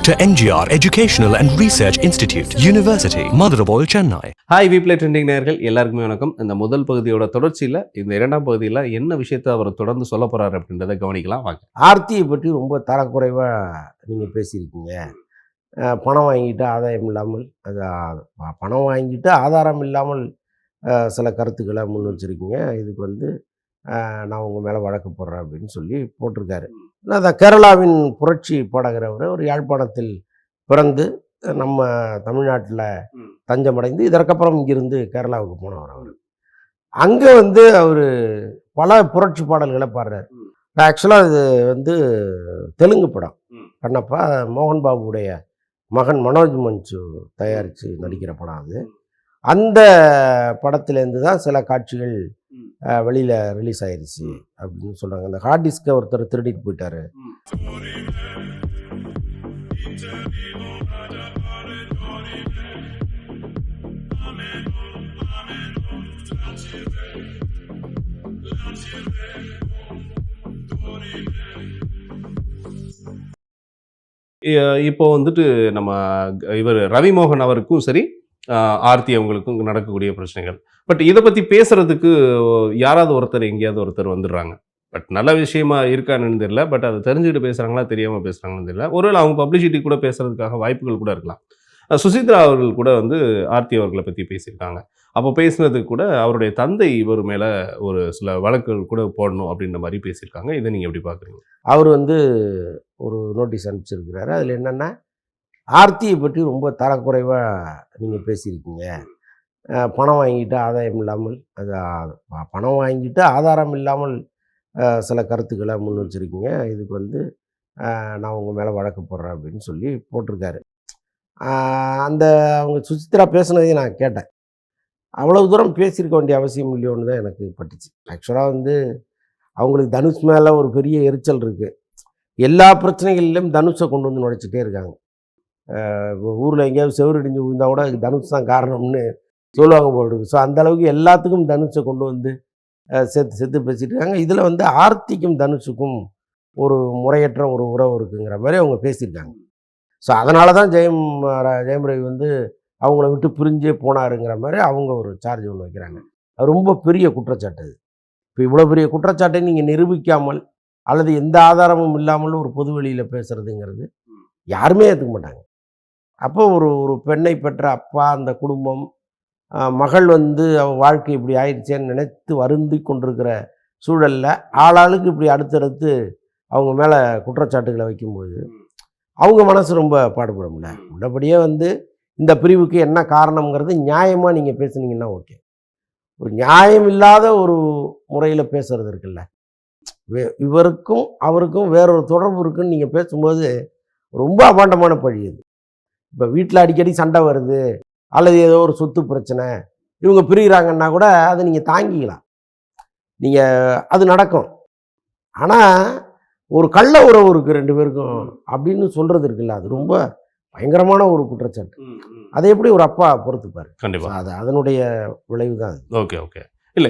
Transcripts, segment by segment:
Dr. NGR Educational and Research Institute, University, Madurai, Chennai. Hi வீப்ளே trending நேயர்கள் எல்லாருக்குமே வணக்கம். இந்த முதல் பகுதியோட தொடர்ச்சியில் இந்த இரண்டாம் பகுதியில் என்ன விஷயத்தை அவர் தொடர்ந்து சொல்ல போகிறார் அப்படின்றத கவனிக்கலாம் வாங்க. ஆர்த்தியை பற்றி ரொம்ப தரக்குறைவாக நீங்கள் பேசியிருக்கீங்க. பணம் வாங்கிட்டு ஆதாயம் இல்லாமல் பணம் வாங்கிட்டு ஆதாரம் இல்லாமல் சில கருத்துக்களை முன் வச்சுருக்கீங்க. இதுக்கு நான் உங்கள் மேலே வழக்கு போடுறேன் அப்படின்னு சொல்லி போட்டிருக்காரு. அதான் கேரளாவின் புரட்சி பாடகரவர் ஒரு யாழ்ப்பாணத்தில் பிறந்து நம்ம தமிழ்நாட்டில் தஞ்சமடைந்து இதற்கப்புறம் இங்கிருந்து கேரளாவுக்கு போனவர். அவர் அங்கே அவர் பல புரட்சி பாடல்களை பாடுறார். ஆக்சுவலாக இது தெலுங்கு படம். கண்ணப்பா மோகன் பாபுடைய மகன் மனோஜ் மஞ்சு தயாரித்து நடிக்கிற படம் அது. அந்த படத்துலேருந்து தான் சில காட்சிகள் வெளியில் ரிலீஸ் ஆயிடுச்சு அப்படின்னு சொல்கிறாங்க. அந்த ஹார்ட் டிஸ்கை ஒருத்தர் திருடிட்டு போயிட்டாரு. இப்போ நம்ம இவர் ரவிமோகன் அவருக்கும் சரி ஆர்த்தி அவங்களுக்கும் நடக்கக்கூடிய பிரச்சனைகள். பட் இதை பற்றி பேசுறதுக்கு யாராவது ஒருத்தர் எங்கேயாவது ஒருத்தர் வந்துடுறாங்க. பட் நல்ல விஷயமா இருக்கான்னு தெரியல. பட் அதை தெரிஞ்சுக்கிட்டு பேசுகிறாங்களா தெரியாமல் பேசுகிறாங்கன்னு தெரியல. ஒருவேளை அவங்க பப்ளிசிட்டி கூட பேசுறதுக்காக வாய்ப்புகள் கூட இருக்கலாம். சுசித்ரா அவர்கள் கூட ஆர்த்தி அவர்களை பற்றி பேசியிருக்காங்க. அப்போ பேசுனதுக்கு கூட அவருடைய தந்தை இவர் மேலே ஒரு சில வழக்குகள் கூட போடணும் அப்படின்ற மாதிரி பேசியிருக்காங்க. இதை நீங்கள் எப்படி பார்க்குறீங்க? அவர் ஒரு நோட்டீஸ் அனுப்பிச்சிருக்கிறாரு. அதில் என்னென்னா, ஆர்த்தியை பற்றி ரொம்ப தரக்குறைவாக நீங்கள் பேசியிருக்கீங்க. பணம் வாங்கிட்டு ஆதாயம் இல்லாமல் பணம் வாங்கிட்டு ஆதாரம் இல்லாமல் சில கருத்துக்களை முன் வச்சுருக்கீங்க. இதுக்கு நான் உங்கள் மேலே வழக்கு போடுறேன் அப்படின்னு சொல்லி போட்டிருக்காரு. அவங்க சுசித்ரா பேசுனதையும் நான் கேட்டேன். அவ்வளவு தூரம் பேசியிருக்க வேண்டிய அவசியம் இல்லையோன்னு தான் எனக்கு பட்டுச்சு. ஆக்சுவலாக அவங்களுக்கு தனுஷ் மேலே ஒரு பெரிய எரிச்சல் இருக்குது. எல்லா பிரச்சனைகளிலும் தனுஷை கொண்டு நுழைச்சிட்டே இருக்காங்க. ஊரில் எங்கேயாவது செவரு இடிஞ்சு விழுந்தால் கூட தனுஷ் தான் காரணம்னு சொல்லுவாங்க போட்டுருக்கு. ஸோ அந்தளவுக்கு எல்லாத்துக்கும் தனுஷை கொண்டு சேர்த்து பேசிகிட்டு இருக்காங்க. இதில் ஆர்த்திக்கும் தனுஷுக்கும் ஒரு முறையற்ற ஒரு உறவு இருக்குங்கிற மாதிரி அவங்க பேசியிருக்காங்க. ஸோ அதனால தான் ஜெயம் ரவி அவங்கள விட்டு பிரிஞ்சே போனாருங்கிற மாதிரி அவங்க ஒரு சார்ஜ் ஒன்று வைக்கிறாங்க. அது ரொம்ப பெரிய குற்றச்சாட்டு. அது இப்போ இவ்வளோ பெரிய குற்றச்சாட்டை நீங்கள் நிரூபிக்காமல் அல்லது எந்த ஆதாரமும் இல்லாமல் ஒரு பொது வெளியில் பேசுகிறதுங்கிறது யாருமே ஏற்றுக்க மாட்டாங்க. அப்போ ஒரு பெண்ணை பெற்ற அப்பா, அந்த குடும்பம், மகள் அவள் வாழ்க்கை இப்படி ஆயிடுச்சேன்னு நினைத்து வருந்தி கொண்டிருக்கிற சூழலில் ஆளாளுக்கு இப்படி அடுத்தடுத்து அவங்க மேலே குற்றச்சாட்டுகளை வைக்கும்போது அவங்க மனசு ரொம்ப பாடுபட முடியல. உள்ளபடியே இந்த பிரிவுக்கு என்ன காரணங்கிறது நியாயமாக நீங்கள் பேசுனீங்கன்னா ஓகே. ஒரு நியாயம் இல்லாத ஒரு முறையில் பேசுகிறது இருக்குல்ல, இவருக்கும் அவருக்கும் வேறொரு தொடர்பு இருக்குன்னு நீங்கள் பேசும்போது ரொம்ப அபாண்டமான பழி அது. இப்போ வீட்டில் அடிக்கடி சண்டை வருது அல்லது ஏதோ ஒரு சொத்து பிரச்சனை, இவங்க பிரிகிறாங்கன்னா கூட அதை நீங்கள் தாங்கிக்கலாம், அது நடக்கும். ஆனால் ஒரு கள்ள உறவு இருக்குது ரெண்டு பேருக்கும் அப்படின்னு சொல்கிறது இருக்குல்ல, அது ரொம்ப பயங்கரமான ஒரு குற்றச்சாட்டு. அதை எப்படி ஒரு அப்பா பொறுத்துப்பார்? கண்டிப்பாக அது அதனுடைய விளைவு தான். Okay okay. இல்லை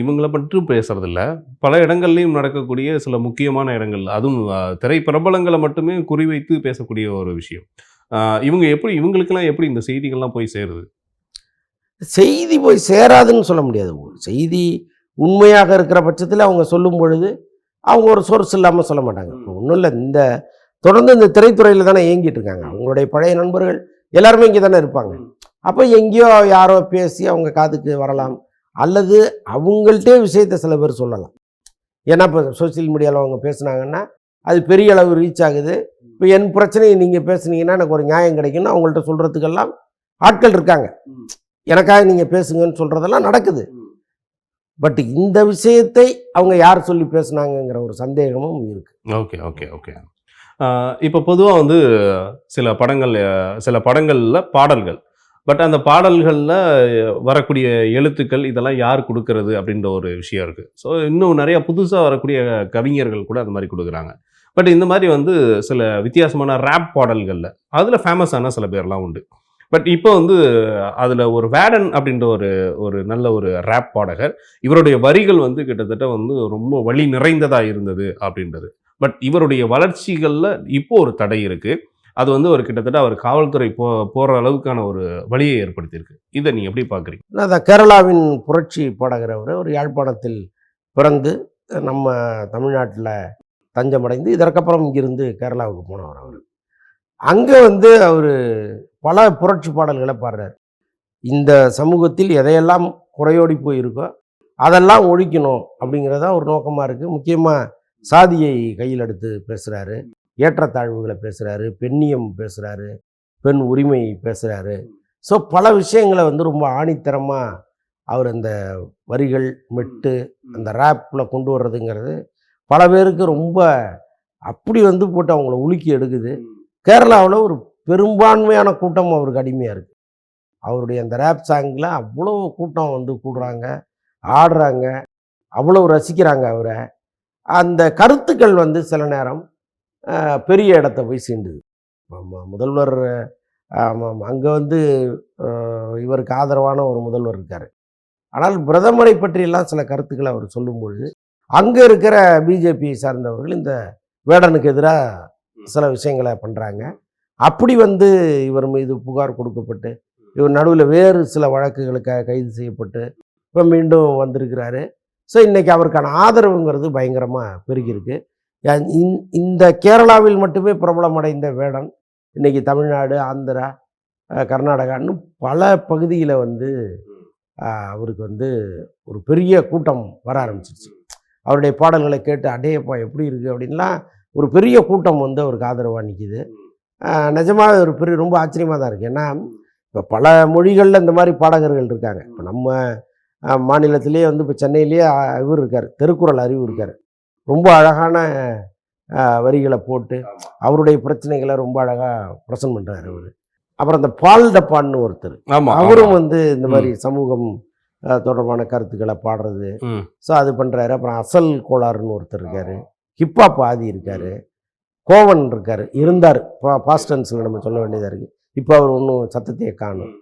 இவங்களை மட்டும் பேசுறதில்ல, பல இடங்கள்லையும் நடக்கக்கூடிய சில முக்கியமான இடங்கள், அதுவும் திரைப்பிரபலங்களை மட்டுமே குறிவைத்து பேசக்கூடிய ஒரு விஷயம். இவங்களுக்கெல்லாம் எப்படி இந்த செய்திகள்லாம் போய் சேருது? செய்தி போய் சேராதுன்னு சொல்ல முடியாது. செய்தி உண்மையாக இருக்கிற பட்சத்தில் அவங்க சொல்லும் பொழுது அவங்க ஒரு சோர்ஸ் இல்லாமல் சொல்ல மாட்டாங்க. இப்போ ஒன்றும் இல்லை, தொடர்ந்து இந்த திரைத்துறையில் தானே இயங்கிட்டு இருக்காங்க. அவங்களுடைய பழைய நண்பர்கள் எல்லாருமே இங்கே தானே இருப்பாங்க. அப்போ எங்கேயோ யாரோ பேசி அவங்க காதுக்கு வரலாம், அல்லது அவங்கள்ட்டே விஷயத்தை சில பேர் சொல்லலாம். ஏன்னா இப்போ சோசியல் மீடியாவில் அவங்க பேசுனாங்கன்னா அது பெரிய அளவு ரீச் ஆகுது. இப்போ என் பிரச்சனையை நீங்கள் பேசுனீங்கன்னா எனக்கு ஒரு நியாயம் கிடைக்குன்னு அவங்கள்ட்ட சொல்கிறதுக்கெல்லாம் ஆட்கள் இருக்காங்க. எனக்காக நீங்கள் பேசுங்கன்னு சொல்கிறதெல்லாம் நடக்குது. பட் இந்த விஷயத்தை அவங்க யார் சொல்லி பேசுனாங்கங்கிற ஒரு சந்தேகமும் இருக்குது. Okay okay okay. இப்போ பொதுவாக சில படங்களில் பாடல்கள், பட் அந்த பாடல்களில் வரக்கூடிய எழுத்துக்கள் இதெல்லாம் யார் கொடுக்கறது அப்படின்ற ஒரு விஷயம் இருக்குது. ஸோ இன்னும் நிறையா புதுசாக வரக்கூடிய கவிஞர்கள் கூட அந்த மாதிரி கொடுக்குறாங்க. பட் இந்த மாதிரி சில வித்தியாசமான ரேப் பாடல்களில் அதில் ஃபேமஸான சில பேர்லாம் உண்டு. பட் இப்போ அதில் ஒரு வேடன் அப்படின்ற ஒரு நல்ல ஒரு ரேப் பாடகர், இவருடைய வரிகள் கிட்டத்தட்ட ரொம்ப வலி நிறைந்ததாக இருந்தது அப்படின்றது. பட் இவருடைய வளர்ச்சிகளில் இப்போ ஒரு தடை இருக்குது. அது வந்து ஒரு கிட்டத்தட்ட அவர் காவல்துறை போற அளவுக்கான ஒரு வழியை ஏற்படுத்தியிருக்கு. இதை நீங்க எப்படி பார்க்குறீங்க? அதான் கேரளாவின் புரட்சி பாடகர் அவர். ஒரு யாழ்ப்பாணத்தில் பிறந்து நம்ம தமிழ்நாட்டில் தஞ்சமடைந்து இதற்கப்புறம் இங்கிருந்து கேரளாவுக்கு போனவர் அவர். அங்கே வந்து அவர் பல புரட்சி பாடல்களை பாடுறார். இந்த சமூகத்தில் எதையெல்லாம் குறையோடி போயிருக்கோ அதெல்லாம் ஒழிக்கணும் அப்படிங்கிறதா ஒரு நோக்கமாக இருக்குது. முக்கியமாக சாதியை கையில் எடுத்து பேசுகிறாரு, ஏற்றத்தாழ்வுகளை பேசுகிறாரு, பெண்ணியம் பேசுகிறாரு, பெண் உரிமை பேசுகிறாரு. ஸோ பல விஷயங்களை வந்து ரொம்ப ஆணித்தரமாக அவர் அந்த வரிகள் மெட்டு அந்த ரேப்பில் கொண்டு வர்றதுங்கிறது பல பேருக்கு ரொம்ப அப்படி வந்து போட்டு அவங்கள உலுக்கி எடுக்குது. கேரளாவில் ஒரு பெரும்பான்மையான கூட்டம் அவருக்கு அடிமையாக இருக்குது. அவருடைய அந்த ரேப் சாங்கில் அவ்வளோ கூட்டம் வந்து கூடுறாங்க, ஆடுறாங்க, அவ்வளோ ரசிக்கிறாங்க அவரை. அந்த கருத்துக்கள் வந்து சில நேரம் பெரிய இடத்த போய் சீண்டுது. முதல்வர் அங்கே வந்து இவருக்கு ஆதரவான ஒரு முதல்வர் இருக்கார். ஆனால் பிரதமரை பற்றியெல்லாம் சில கருத்துக்களை அவர் சொல்லும்பொழுது அங்கே இருக்கிற பிஜேபி சார்ந்தவர்கள் இந்த வேடனுக்கு எதிராக சில விஷயங்களை பண்ணுறாங்க. அப்படி வந்து இவர் மீது புகார் கொடுக்கப்பட்டு இவர் நடுவில் வேறு சில வழக்குகளுக்காக கைது செய்யப்பட்டு இப்போ மீண்டும் வந்திருக்கிறாரு. ஸோ இன்றைக்கி அவருக்கான ஆதரவுங்கிறது பயங்கரமாக பெருகியிருக்கு. இந்த கேரளாவில் மட்டுமே பிரபலமடைந்த வேடன் இன்றைக்கி தமிழ்நாடு, ஆந்திரா, கர்நாடகான்னு பல பகுதியில் வந்து அவருக்கு வந்து ஒரு பெரிய கூட்டம் வர ஆரம்பிச்சிருச்சு. அவருடைய பாடல்களை கேட்டு அடேப்பா எப்படி இருக்குது அப்படின்லாம் ஒரு பெரிய கூட்டம் வந்து அவருக்கு ஆதரவாக நிற்கிது. நிஜமாக ஒரு பெரிய ரொம்ப ஆச்சரியமாக தான் இருக்குது. ஏன்னா இப்போ பல மொழிகளில் இந்த மாதிரி பாடகர்கள் இருக்காங்க. இப்போ நம்ம மாநிலத்திலேயே வந்து இப்போ சென்னையிலேயே இவர் இருக்கார், திருக்குறள் அறிவு இருக்கார். ரொம்ப அழகான வரிகளை போட்டு அவருடைய பிரச்சனைகளை ரொம்ப அழகாக ப்ரெசன்ட் பண்ணுறாரு அவர். அப்புறம் இந்த பால் டப்பான்னு ஒருத்தர், அவரும் வந்து இந்த மாதிரி சமூகம் தொடர்பான கருத்துக்களை பாடுறது. ஸோ அது பண்ணுறாரு. அப்புறம் அசல் கோளாறுன்னு ஒருத்தர் இருக்கார், ஹிப்ஹாப் ஆதி இருக்கார், கோவன் இருக்கார், இருந்தார், பாஸ்டன்ஸில் நம்ம சொல்ல வேண்டியதாக இருக்குது. இப்போ அவர் ஒன்றும் சத்தத்தையே காணும்.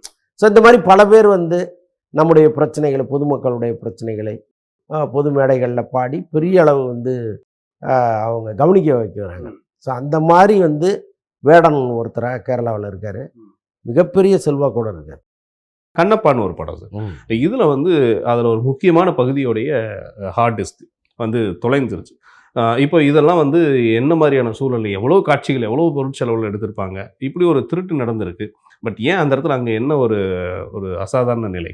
ஸோ இந்த மாதிரி பல பேர் வந்து நம்முடைய பிரச்சனைகளை, பொதுமக்களுடைய பிரச்சனைகளை பொது மேடைகளில் பாடி பெரிய அளவு வந்து அவங்க கவனிக்க வைக்கிறாங்க. ஸோ அந்த மாதிரி வந்து வேடன் ஒருத்தராக கேரளாவில் இருக்கார், மிகப்பெரிய செல்வாக்கோடு இருக்கார். கண்ணப்பான்னு ஒரு படம் சார். இதில் வந்து அதில் ஒரு முக்கியமான பகுதியோடைய ஹார்ட் டிஸ்க் வந்து தொலைஞ்சிருச்சு. இப்போ இதெல்லாம் வந்து என்ன மாதிரியான சூழல், எவ்வளோ காட்சிகள், எவ்வளோ பொருட்செலவில் எடுத்திருப்பாங்க, இப்படி ஒரு திருட்டு நடந்திருக்கு. பட் ஏன் அந்த இடத்துல அங்கே என்ன ஒரு ஒரு அசாதாரண நிலை?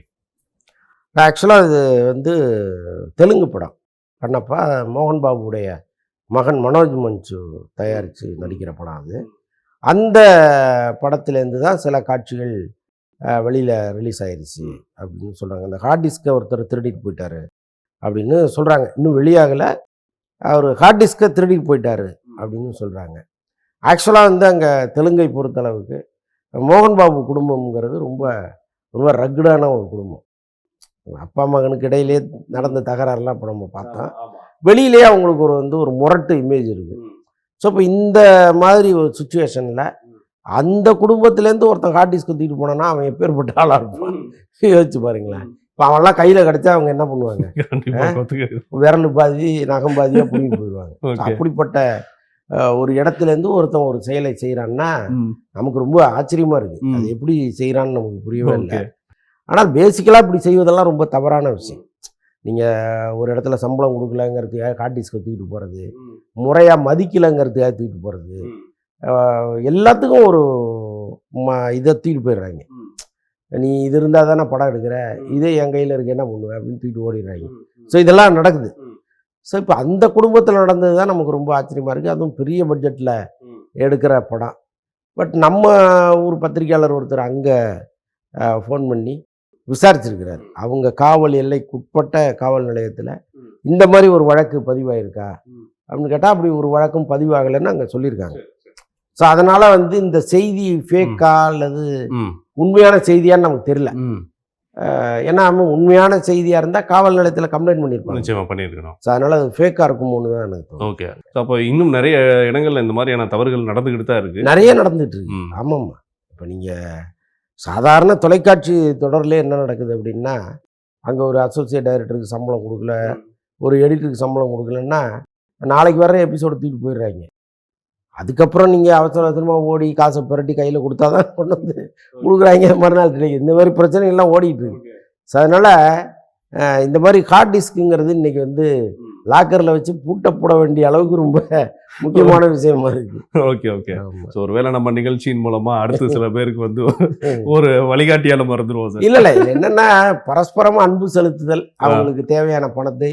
ஆக்சுவலாக இது வந்து தெலுங்கு படம். கண்ணப்பா மோகன் பாபுடைய மகன் மனோஜ் மஞ்சு தயாரித்து நடிக்கிற படம் அது. அந்த படத்துலேருந்து தான் சில காட்சிகள் வெளியில் ரிலீஸ் ஆயிடுச்சு அப்படின்னு சொல்கிறாங்க. அந்த ஹார்ட் டிஸ்கை ஒருத்தர் திருடிட்டு போயிட்டார் அப்படின்னு சொல்கிறாங்க. இன்னும் வெளியாகலை, அவர் ஹார்ட் டிஸ்கை திருடிட்டு போயிட்டார் அப்படின்னு சொல்கிறாங்க. ஆக்சுவலாக வந்து அங்கே தெலுங்கை பொறுத்தளவுக்கு மோகன் பாபு குடும்பம்ங்கிறது ரொம்ப ரொம்ப ரக்குடான ஒரு குடும்பம். அப்பா மகனுக்கு இடையிலே நடந்த தகராறுலாம் இப்போ நம்ம பார்த்தோம். வெளியிலே அவங்களுக்கு ஒரு முரட்டு இமேஜ் இருக்குது. ஸோ இப்போ இந்த மாதிரி ஒரு சுச்சுவேஷனில் அந்த குடும்பத்துலேருந்து ஒருத்தன் ஹார்ட் டிஸ்க் தூக்கிட்டு போனான்னா அவன் எப்பேற்பட்ட ஆளாக இருப்பான் யோசிச்சு பாருங்களேன். இப்போ அவன்லாம் கையில் கிடச்சா அவங்க என்ன பண்ணுவாங்க? விரல் பாதி நகம் பாதியாக பிடிங்கிட்டு போயிடுவாங்க. அப்படிப்பட்ட ஒரு இடத்துலேருந்து ஒருத்தன் ஒரு செயலை செய்கிறான்னா நமக்கு ரொம்ப ஆச்சரியமாக இருக்குது. அது எப்படி செய்கிறான்னு நமக்கு புரியவே இல்லை. ஆனால் பேசிக்கலாக இப்படி செய்வதெல்லாம் ரொம்ப தவறான விஷயம். நீங்கள் ஒரு இடத்துல சம்பளம் கொடுக்கலங்கிறதுக்காக ஹார்ட் டிஸ்கை தூக்கிட்டு போகிறது, முறையாக மதிக்கலைங்கிறதுக்காக தூக்கிட்டு போகிறது, எல்லாத்துக்கும் ஒரு இதை தூக்கிட்டு போயிடுறாங்க. நீ இது இருந்தால் தானே படம் எடுக்கிற, இதே என் கையில் இருக்க என்ன பண்ணுவேன் அப்படின்னு தூக்கிட்டு ஓடிடுறாங்க. ஸோ இதெல்லாம் நடக்குது. ஸோ இப்போ அந்த குடும்பத்தில் நடந்தது தான் நமக்கு ரொம்ப ஆச்சரியமாக இருக்குது. அதுவும் பெரிய பட்ஜெட்டில் எடுக்கிற படம். பட் நம்ம ஊர் பத்திரிக்கையாளர் ஒருத்தர் அங்கே ஃபோன் பண்ணி விசாரிச்சிருக்கிறார். அவங்க காவல் எல்லைக்குட்பட்ட காவல் நிலையத்தில் இந்த மாதிரி ஒரு வழக்கு பதிவாயிருக்கா அப்படின்னு கேட்டால் அப்படி ஒரு வழக்கும் பதிவாகலைன்னு அங்கே சொல்லியிருக்காங்க. ஸோ அதனால் வந்து இந்த செய்தி ஃபேக்கா அல்லது உண்மையான செய்தியான்னு நமக்கு தெரியல. ஏன்னா உண்மையான செய்தியாக இருந்தால் காவல் நிலையத்தில் கம்ப்ளைண்ட் பண்ணியிருக்கணும். ஸோ அதனால் அது ஃபேக்காக இருக்குமோன்னு தான் எனக்கு தோணும். ஓகே. அப்போ இன்னும் நிறைய இடங்கள்ல இந்த மாதிரியான தவறுகள் நடந்துக்கிட்டு தான் இருக்குது. நிறைய நடந்துகிட்டு இருக்கு. ஆமாம்மா. இப்போ நீங்கள் சாதாரண தொலைக்காட்சி தொடர்லேயே என்ன நடக்குது அப்படின்னா, அங்கே ஒரு அசோசியேட் டைரக்டருக்கு சம்பளம் கொடுக்கல, ஒரு எடிட்டருக்கு சம்பளம் கொடுக்கலன்னா நாளைக்கு வர எபிசோடு தூக்கிட்டு போயிடுறாங்க. அதுக்கப்புறம் நீங்கள் அவசர அவசரமாக ஓடி காசை புரட்டி கையில் கொடுத்தா தான் கொண்டு வந்து கொடுக்குறாங்க மறுநாள் கிடைக்கும். இந்த மாதிரி பிரச்சனைகள்லாம் ஓடிட்டு இருக்கு. ஸோ அதனால் இந்த மாதிரி ஹார்ட் டிஸ்க்குங்கிறது இன்றைக்கி வந்து லாக்கரில் வச்சு பூட்டப்பட வேண்டிய அளவுக்கு ரொம்ப முக்கியமான விஷயமா இருக்கு. Okay okay. ஸோ ஒருவேளை நம்ம நிகழ்ச்சியின் மூலமா அடுத்து சில பேருக்கு வந்து ஒரு வழிகாட்டியால மறந்துடுவோம் சார். இல்லை இது என்னன்னா பரஸ்பரமா அன்பு செலுத்துதல், அவங்களுக்கு தேவையான பணத்தை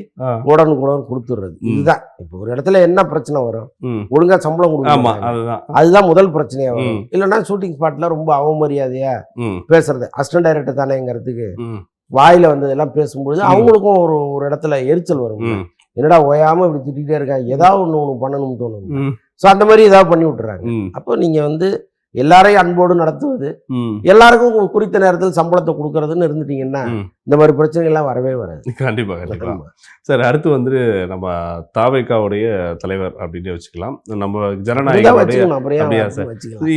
உடனுக்குடன் கொடுத்துடுறது. இதுதான் இப்போ ஒரு இடத்துல என்ன பிரச்சனை வரும், ஒழுங்கா சம்பளம் கொடுக்கணும், அதுதான் முதல் பிரச்சனையா வரும். இல்லைன்னா ஷூட்டிங் ஸ்பாட்ல ரொம்ப அவமரியாதையா பேசுறது, அசிஸ்டன்ட் டைரக்டர் தானேங்கிறதுக்கு வாயில வந்ததெல்லாம் பேசும்பொழுது அவங்களுக்கும் ஒரு இடத்துல எரிச்சல் வரும். என்னடா ஓயாம இப்படி திட்டிகிட்டே இருக்காங்க, ஏதாவது ஒன்று பண்ணணும்னு தோணும். ஸோ அந்த மாதிரி ஏதாவது பண்ணி விட்டுறாங்க. அப்போ நீங்க வந்து எல்லாரையும் அன்போடு நடத்துவது, எல்லாருக்கும் குறித்த நேரத்தில் சம்பளத்தை கொடுக்கறதுன்னு இருந்துட்டீங்கன்னா இந்த மாதிரி பிரச்சனைகள்லாம் வரவே வராது. கண்டிப்பா கண்டிப்பா சார். அடுத்து வந்து நம்ம தாவேகாவுடைய தலைவர் அப்படின்னு வச்சுக்கலாம், நம்ம ஜனநாயகம்.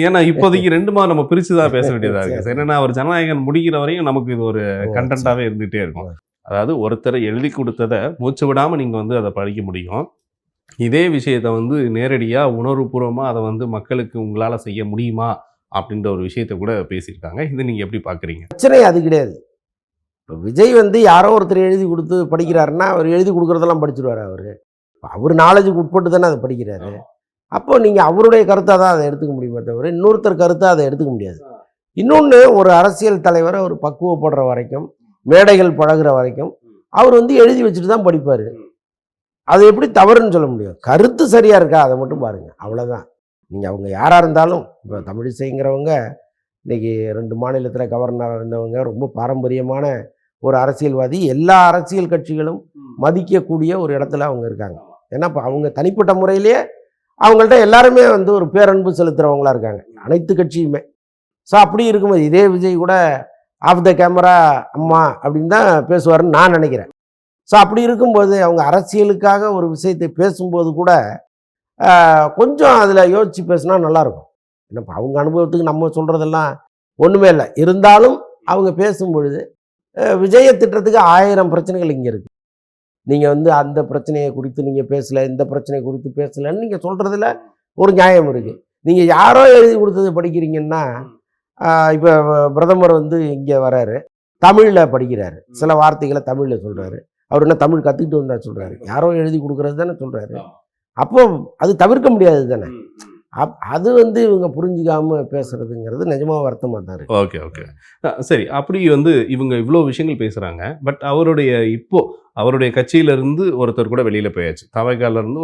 ஏன்னா இப்போதைக்கு ரெண்டுமா நம்ம பிரிச்சுதான் பேச வேண்டியதா இருக்கு. என்னன்னா அவர் ஜனநாயகன் முடிக்கிற வரையும் நமக்கு இது ஒரு கண்டென்ட்டாவே இருந்துகிட்டே இருக்கும். அதாவது ஒருத்தரை எழுதி கொடுத்ததை மூச்சு விடாம நீங்க வந்து அதை படிக்க முடியும். இதே விஷயத்த வந்து நேரடியாக உணர்வுபூர்வமாக அதை வந்து மக்களுக்கு உங்களால் செய்ய முடியுமா அப்படின்ற ஒரு விஷயத்த கூட பேசியிருக்காங்க. இது நீங்கள் எப்படி பார்க்குறீங்க? பிரச்சனை அது கிடையாது. இப்போ விஜய் வந்து யாரோ ஒருத்தர் எழுதி கொடுத்து படிக்கிறாருன்னா அவர் எழுதி கொடுக்குறதெல்லாம் படிச்சுடுவார். அவர் நாலேஜுக்கு உட்பட்டு தானே அதை படிக்கிறாரு. அப்போ நீங்கள் அவருடைய கருத்தாக தான் அதை எடுத்துக்க முடியுமே தவிர இன்னொருத்தர் கருத்தாக அதை எடுத்துக்க முடியாது. இன்னொன்று, ஒரு அரசியல் தலைவர் அவர் பக்குவப்படுற வரைக்கும், மேடைகள் பழகுற வரைக்கும் அவர் வந்து எழுதி வச்சுட்டு தான் படிப்பார். அது எப்படி தவறுன்னு சொல்ல முடியும்? கருத்து சரியா இருக்கா அதை மட்டும் பாருங்க, அவ்வளோதான். நீங்கள் அவங்க யாராக இருந்தாலும், இப்போ தமிழிசைங்கிறவங்க இன்னைக்கு 2 மாநிலத்தில் கவர்னராக இருந்தவங்க, ரொம்ப பாரம்பரியமான ஒரு அரசியல்வாதி, எல்லா அரசியல் கட்சிகளும் மதிக்கக்கூடிய ஒரு இடத்துல அவங்க இருக்காங்க. ஏன்னா இப்போ அவங்க தனிப்பட்ட முறையிலேயே அவங்கள்ட்ட எல்லாருமே வந்து ஒரு பேரன்பு செலுத்துகிறவங்களா இருக்காங்க, அனைத்து கட்சியுமே. ஸோ அப்படி இருக்கும்போது இதே விஜய் கூட ஆஃப் த கேமரா அம்மா அப்படின்னு தான் பேசுவாருன்னு நான் நினைக்கிறேன். ஸோ அப்படி இருக்கும்போது அவங்க அரசியலுக்காக ஒரு விஷயத்தை பேசும்போது கூட கொஞ்சம் அதில் யோசித்து பேசுனா நல்லாயிருக்கும். என்னப்பா அவங்க அனுபவத்துக்கு நம்ம சொல்கிறதெல்லாம் ஒன்றுமே இல்லை. இருந்தாலும் அவங்க பேசும்பொழுது விஜய திட்டத்துக்கு 1000 பிரச்சனைகள் இங்கே இருக்குது. நீங்கள் வந்து அந்த பிரச்சனையை குறித்து நீங்கள் பேசலை, இந்த பிரச்சனையை குறித்து பேசலைன்னு நீங்கள் சொல்கிறதுல ஒரு நியாயம் இருக்குது. நீங்கள் யாரோ எழுதி கொடுத்தது படிக்கிறீங்கன்னா, இப்போ பிரதமர் வந்து இங்கே வராரு, தமிழில் படிக்கிறாரு, சில வார்த்தைகளை தமிழில் சொல்கிறாரு. அவர் என்ன தமிழ் கற்றுக்கிட்டு வந்தா சொல்கிறாரு? யாரோ எழுதி கொடுக்குறது தானே சொல்கிறாரு. அப்போ அது தவிர்க்க முடியாது தானே. அது வந்து இவங்க புரிஞ்சுக்காமல் பேசுறதுங்கிறது நிஜமாக வருத்தமாக தான் இருக்கு. ஓகே ஓகே சரி. அப்படி வந்து இவங்க இவ்வளோ விஷயங்கள் பேசுகிறாங்க. பட் அவருடைய கட்சியிலேருந்து ஒருத்தர் கூட வெளியில் போயாச்சு. தவைக்காலிருந்து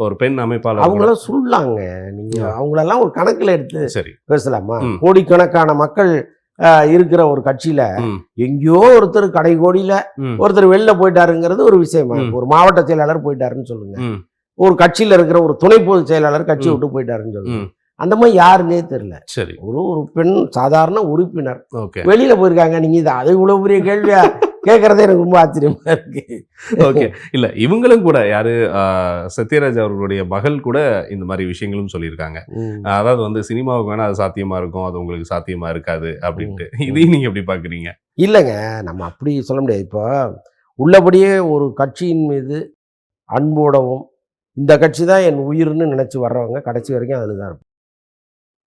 ஒரு பெண் அமைப்பாளர் அவங்களாம் சொல்லாங்க. நீங்கள் அவங்களெல்லாம் ஒரு கணக்கில் எடுத்து சரி பேசலாமா? கோடிக்கணக்கான மக்கள் இருக்கிற ஒரு கட்சியில எங்கேயோ ஒருத்தர் கடைகோடியில ஒருத்தர் வெளில போயிட்டாருங்கிறது ஒரு விஷயமா? ஒரு மாவட்ட செயலாளர் போயிட்டாருன்னு சொல்லுங்க, ஒரு கட்சியில இருக்கிற ஒரு துணை பொதுச் செயலாளர் கட்சியை விட்டு போயிட்டாருன்னு சொல்லுங்க, அந்த மாதிரி யாருன்னே தெரியல. சரி, ஒரு பெண் சாதாரண உறுப்பினர் வெளியில போயிருக்காங்க. நீங்க அதை இவ்வளவு பெரிய கேள்வியா கேட்கறதே எனக்கு ரொம்ப ஆச்சரியமா இருக்கு. ஓகே, இல்ல இவங்களும் கூட யாரு சத்யராஜ் அவர்களுடைய மகள் கூட இந்த மாதிரி விஷயங்களும் சொல்லியிருக்காங்க. அதாவது வந்து சினிமாவுக்கு வேணா அது சாத்தியமா இருக்கும், அது உங்களுக்கு சாத்தியமா இருக்காது அப்படின்ட்டு. இதையும் நீங்க எப்படி பாக்குறீங்க? இல்லைங்க, நம்ம அப்படி சொல்ல முடியாது. இப்போ உள்ளபடியே ஒரு கட்சியின் மீது அன்போடவும் இந்த கட்சி தான் என் உயிர்னு நினைச்சு வர்றவங்க கடைசி வரைக்கும் அதில் தான் இருப்பாங்க.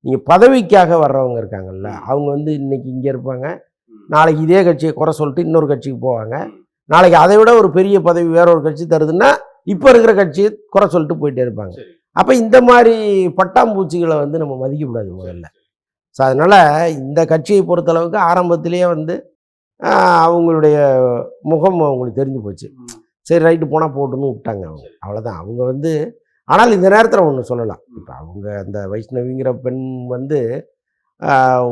நீங்கள் பதவிக்காக வர்றவங்க இருக்காங்கல்ல, அவங்க வந்து இன்னைக்கு இங்கே இருப்பாங்க, நாளைக்கு இதே கட்சியை குறை சொல்லிட்டு இன்னொரு கட்சிக்கு போவாங்க, நாளைக்கு அதை விட ஒரு பெரிய பதவி வேற ஒரு கட்சி தருதுன்னா இப்போ இருக்கிற கட்சியை குறை சொல்லிட்டு போயிட்டே இருப்பாங்க. அப்போ இந்த மாதிரி பட்டாம்பூச்சிகளை வந்து நம்ம மதிக்கக்கூடாது முதல்ல. ஸோ அதனால் இந்த கட்சியை பொறுத்தளவுக்கு ஆரம்பத்திலேயே வந்து அவங்களுடைய முகம் அவங்களுக்கு தெரிஞ்சு போச்சு. சரி ரைட்டு போனால் போட்டுன்னு விட்டாங்க அவங்க, அவ்வளோதான். அவங்க வந்து ஆனால் இந்த நேரத்தில் ஒன்று சொல்லலாம். இப்போ அவங்க அந்த வைஷ்ணவிங்கிற பெண் வந்து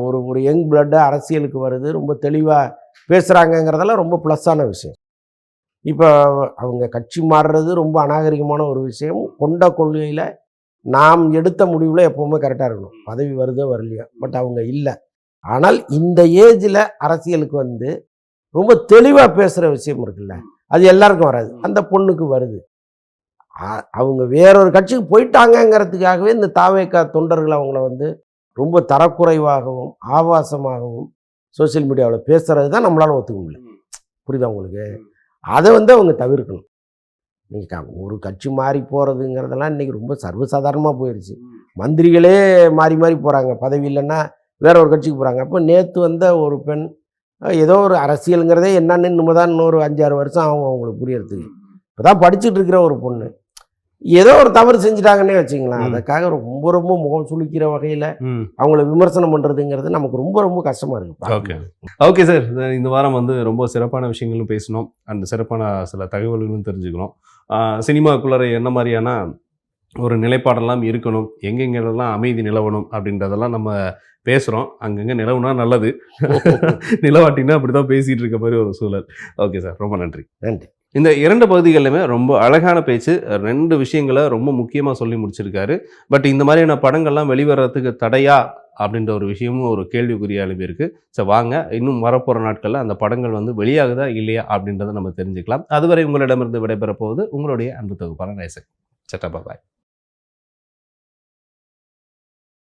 ஒரு யங் பிளட்டு அரசியலுக்கு வருது, ரொம்ப தெளிவாக பேசுகிறாங்கங்கிறதெல்லாம் ரொம்ப ப்ளஸ்ஸான விஷயம். இப்போ அவங்க கட்சி மாறுறது ரொம்ப அநாகரிகமான ஒரு விஷயம். கொண்ட கொள்கையில் நாம் எடுத்த முடிவில் எப்போவுமே கரெக்டாக இருக்கணும், பதவி வருதோ வரலையோ. பட் அவங்க இல்லை. ஆனால் இந்த ஏஜில் அரசியலுக்கு வந்து ரொம்ப தெளிவாக பேசுகிற விஷயம் இருக்குல்ல, அது எல்லாருக்கும் வராது, அந்த பொண்ணுக்கு வருது. அவங்க வேறொரு கட்சிக்கு போயிட்டாங்கங்கிறதுக்காகவே இந்த தாவேகா தொண்டர்கள் அவங்கள வந்து ரொம்ப தரக்குறைவாகவும் ஆபாசமாகவும் சோசியல் மீடியாவில் பேசுறது தான் நம்மளால ஒத்துக்க முடியல. புரியுதா உங்களுக்கு? அதை வந்து அவங்க தவிர்க்கணும். இன்னைக்கு ஒரு கட்சி மாறி போகிறதுங்கிறதெல்லாம் இன்றைக்கி ரொம்ப சர்வசாதாரணமாக போயிடுச்சு. மந்திரிகளே மாறி மாறி போகிறாங்க, பதவி இல்லைன்னா வேற ஒரு கட்சிக்கு போகிறாங்க. அப்போ நேற்று வந்த ஒரு பெண் ஏதோ ஒரு அரசியலுங்கிறதே என்னன்னு இன்னும் தான் இன்னொரு 5-6 வருஷம் ஆகும் அவங்களுக்கு புரியறதுக்கு. இப்போ தான் படிச்சுட்டு இருக்கிற ஒரு பொண்ணு ஏதோ ஒரு தவறு செஞ்சுட்டாங்கன்னே வச்சுங்களேன், அதுக்காக ரொம்ப ரொம்ப முகம் சுளிக்கிற வகையில் அவங்கள விமர்சனம் பண்ணுறதுங்கிறது நமக்கு ரொம்ப ரொம்ப கஷ்டமாக இருக்குது. ஓகே ஓகே சார், இந்த வாரம் வந்து ரொம்ப சிறப்பான விஷயங்களும் பேசணும், அந்த சிறப்பான சில தகவல்களும் தெரிஞ்சுக்கணும். சினிமாக்குள்ளார என்ன மாதிரியான ஒரு நிலைப்பாடெல்லாம் இருக்கணும், எங்கெங்கெல்லாம் அமைதி நிலவணும் அப்படின்றதெல்லாம் நம்ம பேசுகிறோம். அங்கங்கே நிலவுனா நல்லது, நிலவாட்டினா அப்படி தான் பேசிகிட்டு இருக்க மாதிரி ஒரு சூழல். ஓகே சார், ரொம்ப நன்றி. நன்றி. இந்த 2 பகுதிகளிலுமே ரொம்ப அழகான பேச்சு, 2 விஷயங்களை ரொம்ப முக்கியமாக சொல்லி முடிச்சிருக்காரு. பட் இந்த மாதிரியான படங்கள்லாம் வெளிவரத்துக்கு தடையா அப்படின்ற ஒரு விஷயமும் ஒரு கேள்விக்குறியா எழுப்பியிருக்கு. ஸோ வாங்க, இன்னும் வரப்போகிற நாட்களில் அந்த படங்கள் வந்து வெளியாகுதா இல்லையா அப்படின்றத நம்ம தெரிஞ்சுக்கலாம். அதுவரை உங்களிடமிருந்து விடைபெற போவது உங்களுடைய அன்பு தொகுப்பான நேசன். சட்டா பாய்.